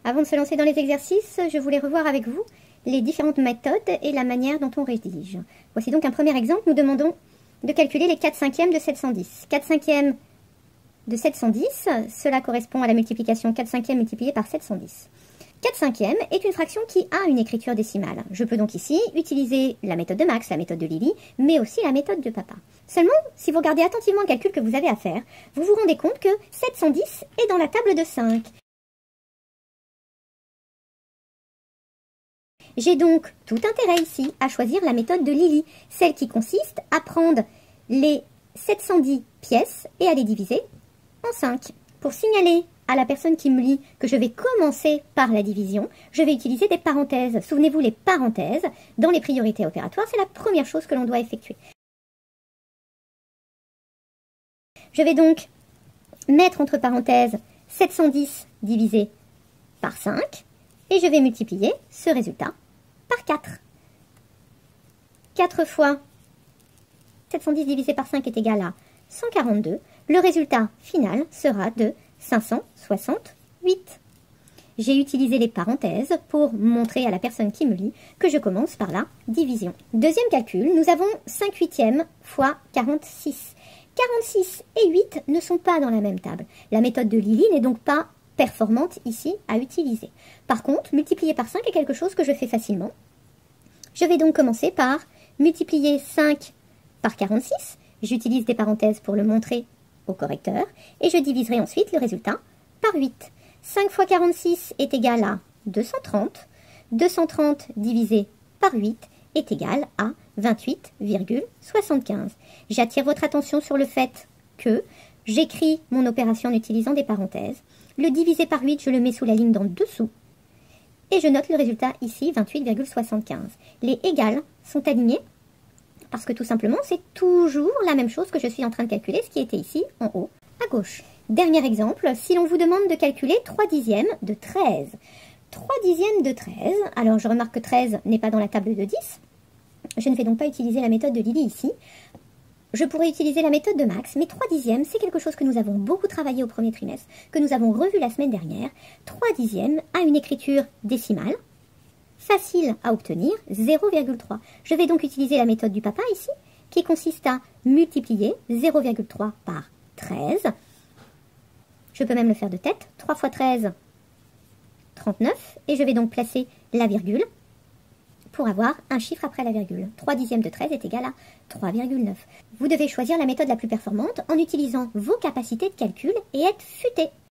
Avant de se lancer dans les exercices, je voulais revoir avec vous les différentes méthodes et la manière dont on rédige. Voici donc un premier exemple. Nous demandons de calculer les 4/5 de 710. 4/5 de 710, cela correspond à la multiplication 4/5 multiplié par 710. 4/5 est une fraction qui a une écriture décimale. Je peux donc ici utiliser la méthode de Max, la méthode de Lily, mais aussi la méthode de Papa. Seulement, si vous regardez attentivement le calcul que vous avez à faire, vous vous rendez compte que 710 est dans la table de 5. J'ai donc tout intérêt ici à choisir la méthode de Lily, celle qui consiste à prendre les 710 pièces et à les diviser en 5. Pour signaler à la personne qui me lit que je vais commencer par la division, je vais utiliser des parenthèses. Souvenez-vous, les parenthèses, dans les priorités opératoires, c'est la première chose que l'on doit effectuer. Je vais donc mettre entre parenthèses 710 divisé par 5 et je vais multiplier ce résultat par 4. 4 fois 710 divisé par 5 est égal à 142. Le résultat final sera de 568. J'ai utilisé les parenthèses pour montrer à la personne qui me lit que je commence par la division. Deuxième calcul, nous avons 5/8 fois 46. 46 et 8 ne sont pas dans la même table. La méthode de Lily n'est donc pas performante ici à utiliser. Par contre, multiplier par 5 est quelque chose que je fais facilement. Je vais donc commencer par multiplier 5 par 46. J'utilise des parenthèses pour le montrer au correcteur. Et je diviserai ensuite le résultat par 8. 5 fois 46 est égal à 230. 230 divisé par 8 est égal à 28,75. J'attire votre attention sur le fait que j'écris mon opération en utilisant des parenthèses. Le divisé par 8, je le mets sous la ligne d'en dessous. Et je note le résultat ici, 28,75. Les égales sont alignés parce que tout simplement, c'est toujours la même chose que je suis en train de calculer, ce qui était ici, en haut, à gauche. Dernier exemple, si l'on vous demande de calculer 3/10 de 13. 3/10 de 13, alors je remarque que 13 n'est pas dans la table de 10. Je ne vais donc pas utiliser la méthode de Lily ici. Je pourrais utiliser la méthode de Max, mais 3/10, c'est quelque chose que nous avons beaucoup travaillé au premier trimestre, que nous avons revu la semaine dernière. 3/10 a une écriture décimale, facile à obtenir, 0,3. Je vais donc utiliser la méthode du papa ici, qui consiste à multiplier 0,3 par 13. Je peux même le faire de tête. 3 fois 13, 39. Et je vais donc placer la virgule pour avoir un chiffre après la virgule. 3/10 de 13 est égal à 3,9. Vous devez choisir la méthode la plus performante en utilisant vos capacités de calcul et être futé.